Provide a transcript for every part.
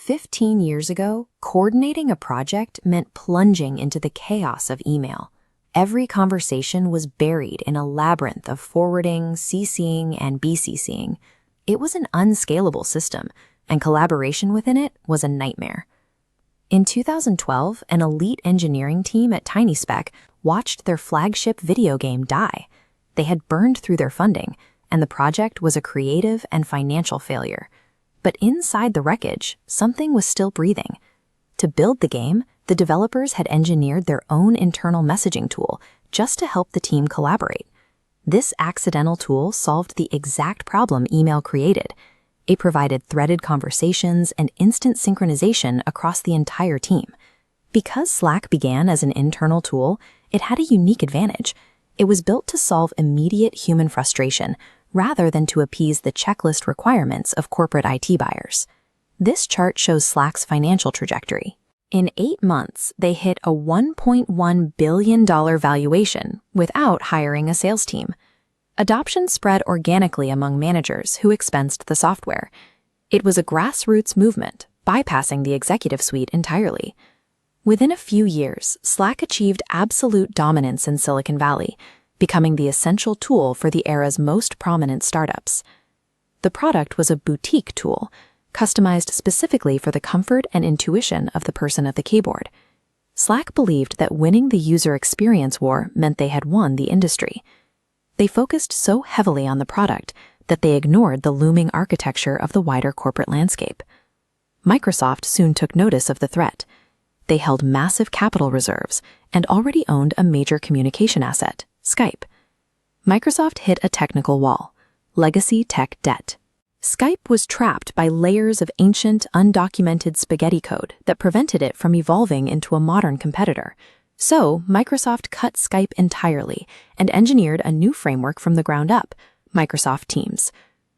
15 years ago, coordinating a project meant plunging into the chaos of email. Every conversation was buried in a labyrinth of forwarding, CCing, and BCCing. It was an unscalable system, and collaboration within it was a nightmare. In 2012, an elite engineering team at TinySpec watched their flagship video game die. They had burned through their funding, and the project was a creative and financial failure. But inside the wreckage, something was still breathing. To build the game, the developers had engineered their own internal messaging tool just to help the team collaborate. This accidental tool solved the exact problem email created. It provided threaded conversations and instant synchronization across the entire team. Because Slack began as an internal tool, it had a unique advantage. It was built to solve immediate human frustration, rather than to appease the checklist requirements of corporate IT buyers. This chart shows Slack's financial trajectory. In 8 months, they hit a $1.1 billion valuation without hiring a sales team. Adoption spread organically among managers who expensed the software. It was a grassroots movement, bypassing the executive suite entirely. Within a few years, Slack achieved absolute dominance in Silicon Valley, becoming the essential tool for the era's most prominent startups. The product was a boutique tool, customized specifically for the comfort and intuition of the person at the keyboard. Slack believed that winning the user experience war meant they had won the industry. They focused so heavily on the product that they ignored the looming architecture of the wider corporate landscape. Microsoft soon took notice of the threat. They held massive capital reserves and already owned a major communication asset, Skype. Microsoft hit a technical wall: legacy tech debt. Skype was trapped by layers of ancient, undocumented spaghetti code that prevented it from evolving into a modern competitor. So, Microsoft cut Skype entirely and engineered a new framework from the ground up, Microsoft Teams.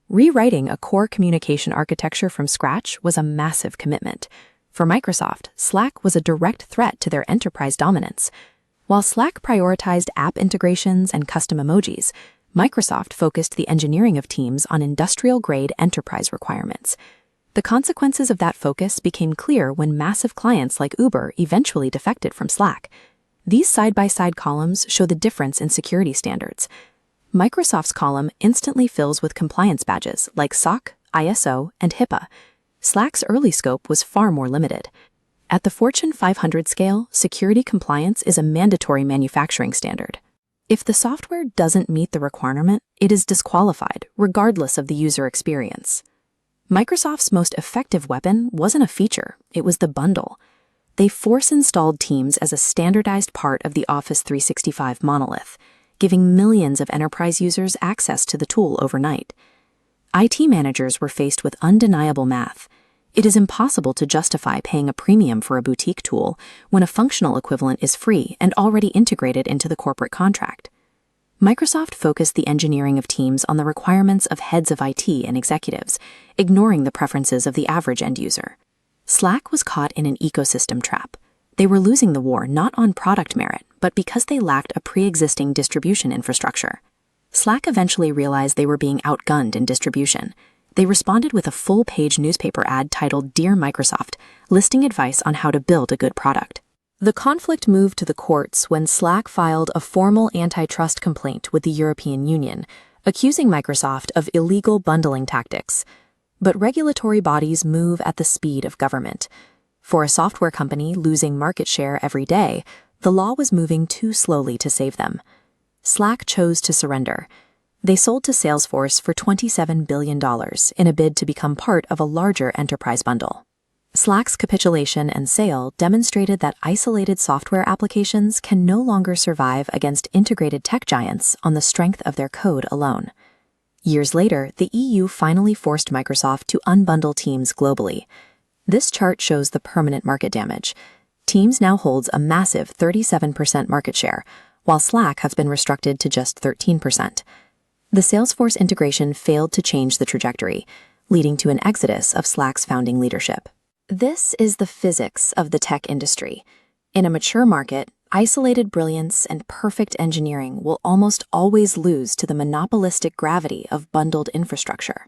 Rewriting a core communication architecture from scratch was a massive commitment. For Microsoft, Slack was a direct threat to their enterprise dominance. While Slack prioritized app integrations and custom emojis, Microsoft focused the engineering of Teams on industrial-grade enterprise requirements. The consequences of that focus became clear when massive clients like Uber eventually defected from Slack. These side-by-side columns show the difference in security standards. Microsoft's column instantly fills with compliance badges like SOC, ISO, and HIPAA. Slack's early scope was far more limited. At the Fortune 500 scale, security compliance is a mandatory manufacturing standard. If the software doesn't meet the requirement, it is disqualified, regardless of the user experience. Microsoft's most effective weapon wasn't a feature, it was the bundle. They force-installed Teams as a standardized part of the Office 365 monolith, giving millions of enterprise users access to the tool overnight. IT managers were faced with undeniable math. It is impossible to justify paying a premium for a boutique tool when a functional equivalent is free and already integrated into the corporate contract. Microsoft focused the engineering of Teams on the requirements of heads of IT and executives, ignoring the preferences of the average end user. Slack was caught in an ecosystem trap. They were losing the war not on product merit, but because they lacked a pre-existing distribution infrastructure. Slack eventually realized they were being outgunned in distribution. They responded with a full-page newspaper ad titled "Dear Microsoft," listing advice on how to build a good product. The conflict moved to the courts when Slack filed a formal antitrust complaint with the European Union, accusing Microsoft of illegal bundling tactics. But regulatory bodies move at the speed of government. For a software company losing market share every day, the law was moving too slowly to save them. Slack chose to surrender. They sold to Salesforce for $27 billion in a bid to become part of a larger enterprise bundle. Slack's capitulation and sale demonstrated that isolated software applications can no longer survive against integrated tech giants on the strength of their code alone. Years later, the EU finally forced Microsoft to unbundle Teams globally. This chart shows the permanent market damage. Teams now holds a massive 37% market share, while Slack has been restricted to just 13%. The Salesforce integration failed to change the trajectory, leading to an exodus of Slack's founding leadership. This is the physics of the tech industry. In a mature market, isolated brilliance and perfect engineering will almost always lose to the monopolistic gravity of bundled infrastructure.